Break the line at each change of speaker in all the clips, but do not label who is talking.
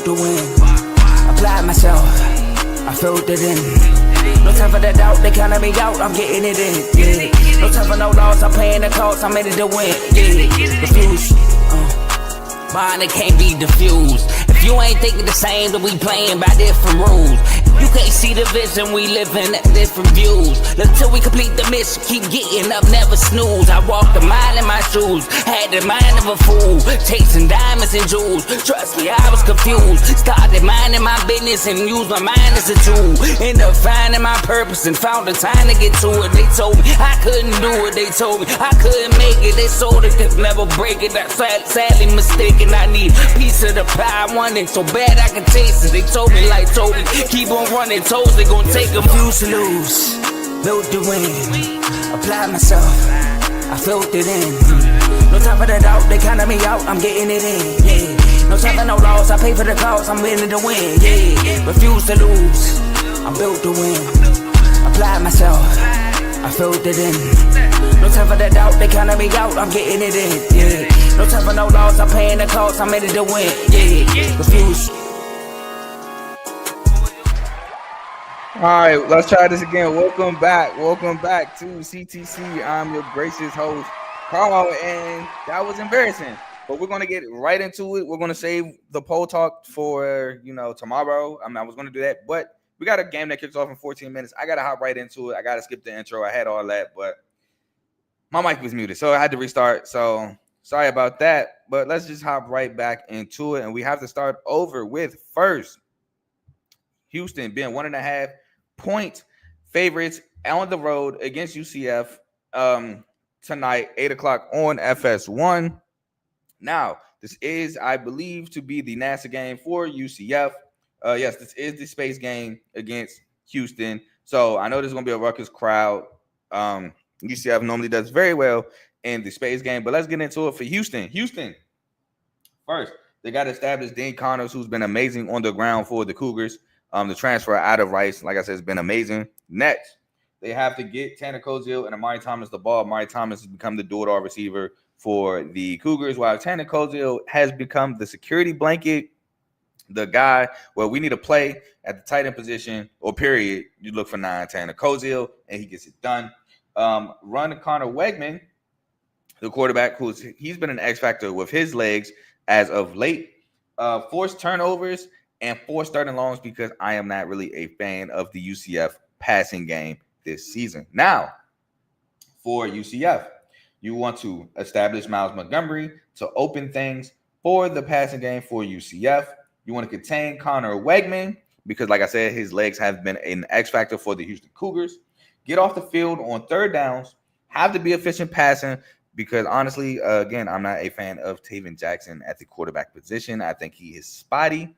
to win. Applied myself, I filled it in. No time for the doubt, they counted me out, I'm getting it in, yeah. No time for no loss, I'm paying the cost, I'm in it to win, yeah. Refuse, mine, it can't be diffused. If you ain't thinking the same, then we playing by different rules. You can't see the vision, we living at different views. Until we complete the mission, keep getting up, never snooze. I walked a mile in my shoes, had the mind of a fool, chasing diamonds and jewels. Trust me, I was confused. Started minding my business and used my mind as a tool. Ended up finding my purpose and found the time to get to it. They told me I couldn't do it, they told me I couldn't make it. They sold it, could never break it. That's sadly mistaken. I need a piece of the pie, I want it so bad I can taste it. They told me like Toby, keep on running toes, they gon' take them. Refuse to lose, built to win. Apply myself, I filled it in. No time for the doubt, they counted me out, I'm getting it in, yeah. No time for no loss, I pay for the cost, I'm winning to win, yeah. Refuse to lose, I'm built to win. Apply myself, I filled it in. No time for the doubt, they counted me out, I'm getting it in, yeah. No time for no loss, I'm paying the cost, I'm in it to win, yeah. Refuse.
All right, let's try this again. Welcome back to CTC. I'm your gracious host, Carl, and that was embarrassing. But we're gonna get right into it. We're gonna save the poll talk for tomorrow. I was gonna do that, but we got a game that kicks off in 14 minutes. I gotta hop right into it. I gotta skip the intro. I had all that, but my mic was muted, so I had to restart. So sorry about that. But let's just hop right back into it, and we have to start over with first Houston being 1.5 point favorites on the road against UCF tonight, 8 o'clock on FS1. Now, this is, I believe, to be the NASA game for UCF. Yes, this is the space game against Houston. So I know there's going to be a ruckus crowd. UCF normally does very well in the space game, but let's get into it for Houston. Houston, first, they got to establish Dean Connors, who's been amazing on the ground for the Cougars. The transfer out of Rice, like I said, has been amazing. Next, they have to get Tanner Koziel and Amari Thomas the ball. Amari Thomas has become the door-to-door receiver for the Cougars, while Tanner Koziel has become the security blanket, the guy where we need to play at the tight end position or period. You look for 9 Tanner Koziel, and he gets it done. Run Connor Wegman, the quarterback, he's been an X factor with his legs as of late. Forced turnovers and 4 starting longs because I am not really a fan of the UCF passing game this season. Now, for UCF, you want to establish Miles Montgomery to open things for the passing game for UCF. You want to contain Connor Wegman because, like I said, his legs have been an X factor for the Houston Cougars. Get off the field on third downs. Have to be efficient passing because, honestly, again, I'm not a fan of Taven Jackson at the quarterback position. I think he is spotty.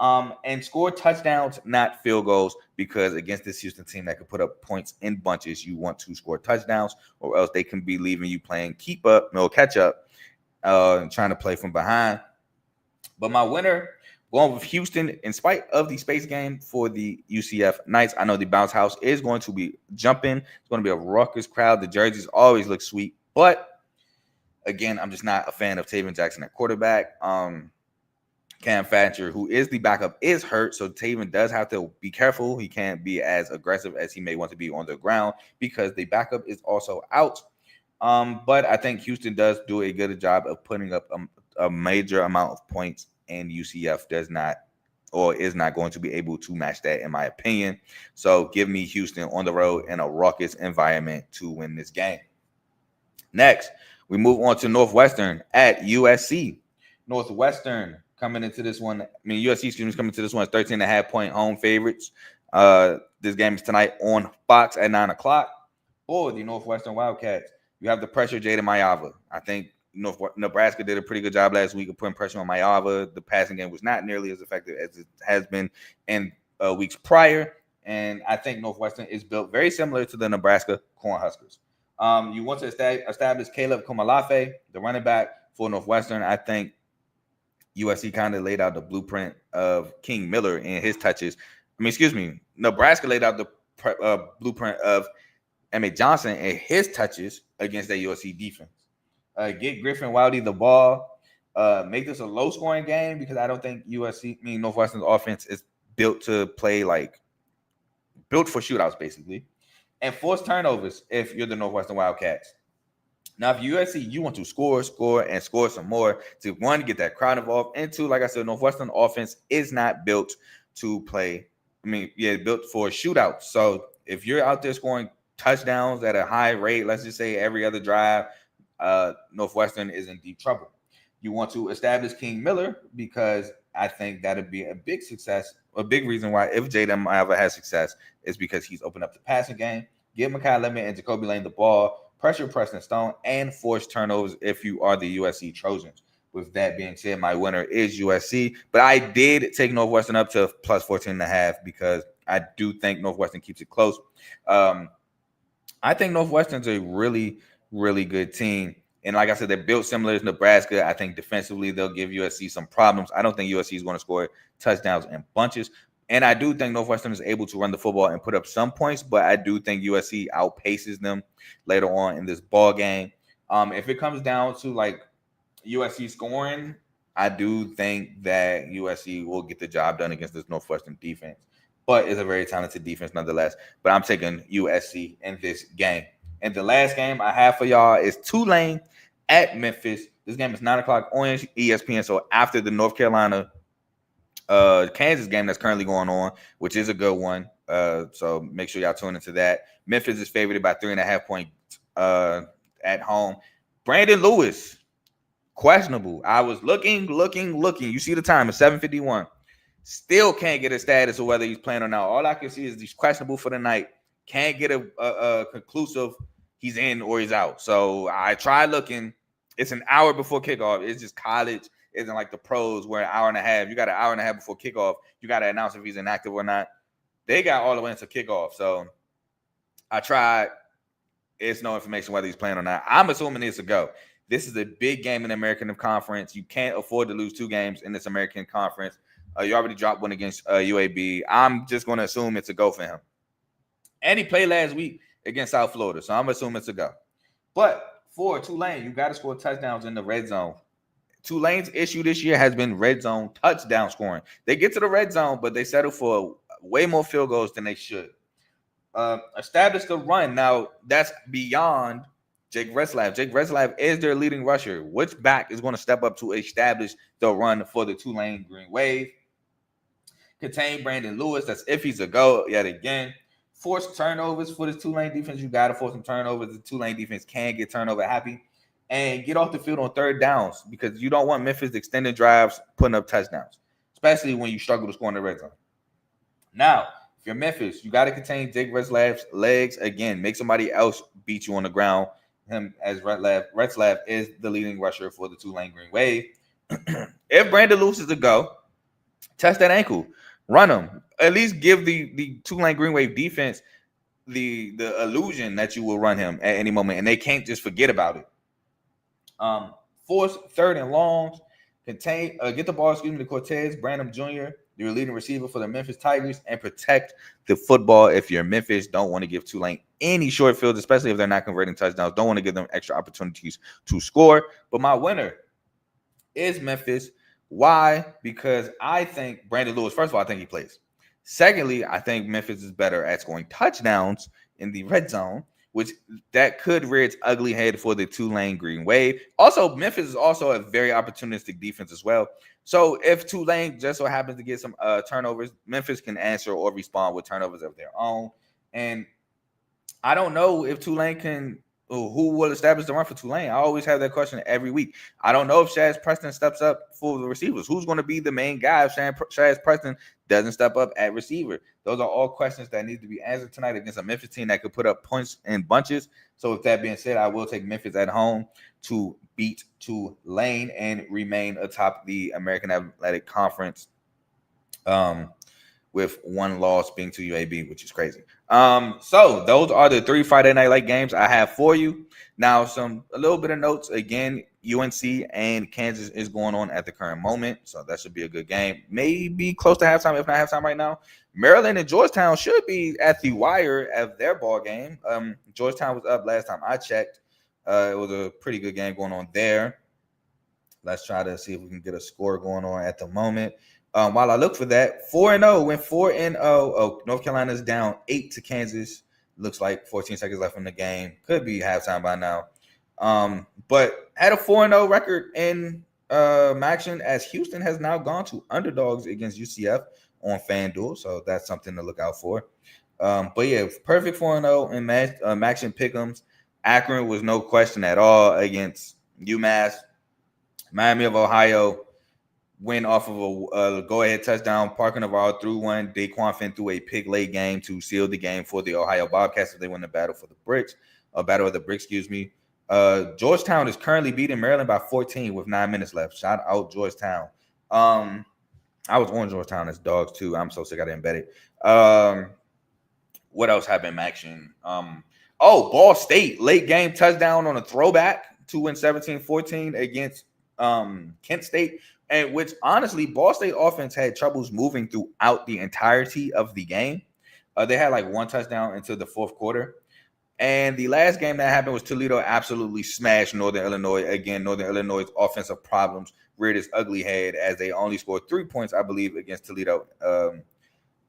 And score touchdowns, not field goals, because against this Houston team that can put up points in bunches, you want to score touchdowns, or else they can be leaving you playing keep up, no catch up, and trying to play from behind. But my winner, going with Houston, in spite of the space game for the UCF Knights. I know the bounce house is going to be jumping. It's going to be a ruckus crowd. The jerseys always look sweet, but again, I'm just not a fan of Taven Jackson at quarterback. Cam Thatcher, who is the backup, is hurt, so Taven does have to be careful. He can't be as aggressive as he may want to be on the ground because the backup is also out. But I think Houston does do a good job of putting up a major amount of points, and UCF does not or is not going to be able to match that, in my opinion. So give me Houston on the road in a ruckus environment to win this game. Next, we move on to Northwestern at USC. Northwestern coming into this one, USC is coming to this one as 13.5-point home favorites. This game is tonight on Fox at 9 o'clock. For the Northwestern Wildcats, you have the pressure Jaden Mayava. I think Nebraska did a pretty good job last week of putting pressure on Mayava. The passing game was not nearly as effective as it has been in weeks prior. And I think Northwestern is built very similar to the Nebraska Cornhuskers. You want to establish Caleb Komalafe, the running back for Northwestern. I think USC kind of laid out the blueprint of King Miller in his touches. Nebraska laid out the blueprint of Emmett Johnson and his touches against that USC defense. Get Griffin Wildy the ball. make this a low scoring game because I don't think Northwestern's offense is built to play built for shootouts basically, and force turnovers if you're the Northwestern Wildcats. Now, if USC, you want to score, and score some more to one, get that crowd involved, and two, like I said, Northwestern offense is not built to play. Built for shootouts. So if you're out there scoring touchdowns at a high rate, let's just say every other drive, Northwestern is in deep trouble. You want to establish King Miller because I think that'd be a big success. A big reason why if Jaden ever has success is because he's opened up the passing game. Give Mekhi Lemon and Jacoby Lane the ball, pressure Preston Stone, and force turnovers if you are the USC Trojans. With that being said, my winner is USC, but I did take Northwestern up to plus 14.5 because I do think Northwestern keeps it close. I think Northwestern's a really, really good team. And like I said, they're built similar to Nebraska. I think defensively, they'll give USC some problems. I don't think USC is going to score touchdowns in bunches. And I do think Northwestern is able to run the football and put up some points, but I do think USC outpaces them later on in this ball game. If it comes down to USC scoring, I do think that USC will get the job done against this Northwestern defense. But it's a very talented defense nonetheless. But I'm taking USC in this game. And the last game I have for y'all is Tulane at Memphis. This game is 9 o'clock on ESPN. So after the North Carolina Kansas game that's currently going on, which is a good one. So make sure y'all tune into that. Memphis is favored by 3.5 points at home. Brandon Lewis, questionable. I was looking. You see the time, it's 7:51. Still can't get a status of whether he's playing or not. All I can see is he's questionable for the night. Can't get a conclusive he's in or he's out. So I tried looking. It's an hour before kickoff. It's just college. Isn't like the pros where an hour and a half. You got an hour and a half before kickoff. You got to announce if he's inactive or not. They got all the way into kickoff. So I tried. It's no information whether he's playing or not. I'm assuming it's a go. This is a big game in the American Conference. You can't afford to lose 2 games in this American Conference. You already dropped one against UAB. I'm just going to assume it's a go for him. And he played last week against South Florida, so I'm assuming it's a go. But for Tulane, you got to score touchdowns in the red zone. Tulane's issue this year has been red zone touchdown scoring. They get to the red zone, but they settle for way more field goals than they should. Establish the run. Now, that's beyond Jake Retzlaff. Jake Retzlaff is their leading rusher. Which back is going to step up to establish the run for the Tulane Green Wave? Contain Brandon Lewis. That's if he's a go yet again. Force turnovers for the Tulane defense. You got to force some turnovers. The Tulane defense can get turnover happy. And get off the field on third downs because you don't want Memphis extending drives, putting up touchdowns, especially when you struggle to score in the red zone. Now, if you're Memphis, you got to contain Jake Retzlaff's legs. Again, make somebody else beat you on the ground. Him as Retzlaff is the leading rusher for the Tulane Green Wave. If Brandon Lewis is a go, test that ankle. Run him. At least give the Tulane Green Wave defense the illusion that you will run him at any moment, and they can't just forget about it. Force third and longs. Get the ball, to Cortez Branham Jr., your leading receiver for the Memphis Tigers, and protect the football. If you're Memphis, don't want to give Tulane any short fields, especially if they're not converting touchdowns. Don't want to give them extra opportunities to score. But my winner is Memphis. Why? Because I think Brandon Lewis, first of all, I think he plays. Secondly, I think Memphis is better at scoring touchdowns in the red zone, which that could rear its ugly head for the Tulane Green Wave. Also, Memphis is also a very opportunistic defense as well. So if Tulane just so happens to get some turnovers, Memphis can answer or respond with turnovers of their own. And I don't know if Tulane can, who will establish the run for Tulane. I always have that question every week. I don't know if Shaz Preston steps up for the receivers. Who's going to be the main guy if Shaz Preston doesn't step up at receiver? Those are all questions that need to be answered tonight against a Memphis team that could put up points in bunches. So with that being said, I will take Memphis at home to beat Tulane and remain atop the American Athletic Conference with one loss being to UAB, which is crazy. So those are the 3 Friday Night Light games I have for you. Now, a little bit of notes. Again, UNC and Kansas is going on at the current moment, so that should be a good game. Maybe close to halftime, if not halftime right now. Maryland and Georgetown should be at the wire of their ball game. Georgetown was up last time I checked. It was a pretty good game going on there. Let's try to see if we can get a score going on at the moment. While I look for that, 4-0 went 4-0. Oh, North Carolina's down 8 to Kansas. Looks like 14 seconds left in the game. Could be halftime by now. But had a 4-0 record in action, as Houston has now gone to underdogs against UCF on FanDuel. So that's something to look out for. But yeah, perfect 4-0 in action pick'ems. Akron was no question at all against UMass. Miami of Ohio win off of a go-ahead touchdown. Parker Navarro threw one. Daquan Finn threw a pick late game to seal the game for the Ohio Bobcats if they win the battle for the bricks. Battle of the bricks, excuse me. Georgetown is currently beating Maryland by 14 with 9 minutes left. Shout out Georgetown. I was on Georgetown as dogs too. I'm so sick I didn't bet it. What else happened in action? Ball State late game touchdown on a throwback to win 17-14 against Kent State, and which honestly Ball State offense had troubles moving throughout the entirety of the game. They had like one touchdown into the fourth quarter. And the last game that happened was Toledo absolutely smashed Northern Illinois. Again, Northern Illinois' offensive problems reared its ugly head as they only scored 3 points, I believe, against Toledo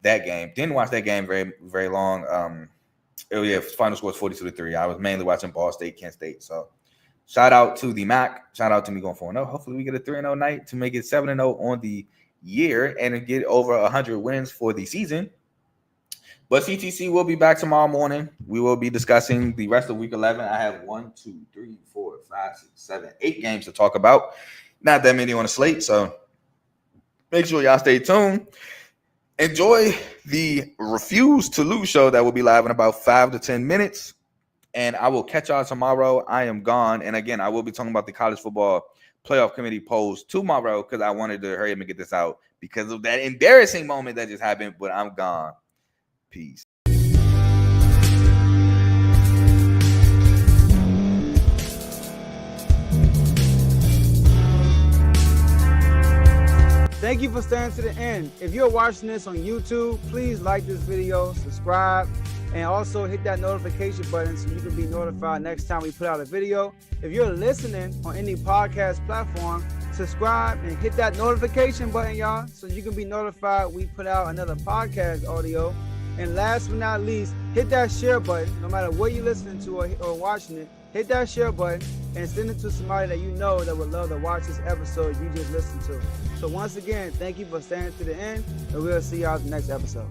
that game. Didn't watch that game very, very long. Final score was 42-3. I was mainly watching Ball State, Kent State. So shout out to the MAC. Shout out to me going 4-0. Hopefully we get a 3-0 night to make it 7-0 on the year and get over 100 wins for the season. But CTC will be back tomorrow morning. We will be discussing the rest of week 11. I have 1, 2, 3, 4, 5, 6, 7, 8 games to talk about. Not that many on the slate, so make sure y'all stay tuned. Enjoy the Refuse to Lose show that will be live in about 5 to 10 minutes. And I will catch y'all tomorrow. I am gone. And again, I will be talking about the college football playoff committee polls tomorrow because I wanted to hurry up and get this out because of that embarrassing moment that just happened. But I'm gone. Peace.
Thank you for staying to the end. If you're watching this on YouTube, please like this video, subscribe, and also hit that notification button so you can be notified next time we put out a video. If you're listening on any podcast platform, subscribe and hit that notification button, y'all, so you can be notified we put out another podcast audio. And last but not least, hit that share button. No matter what you're listening to or watching it, hit that share button and send it to somebody that you know that would love to watch this episode you just listened to. So once again, thank you for staying to the end, and we'll see y'all in the next episode.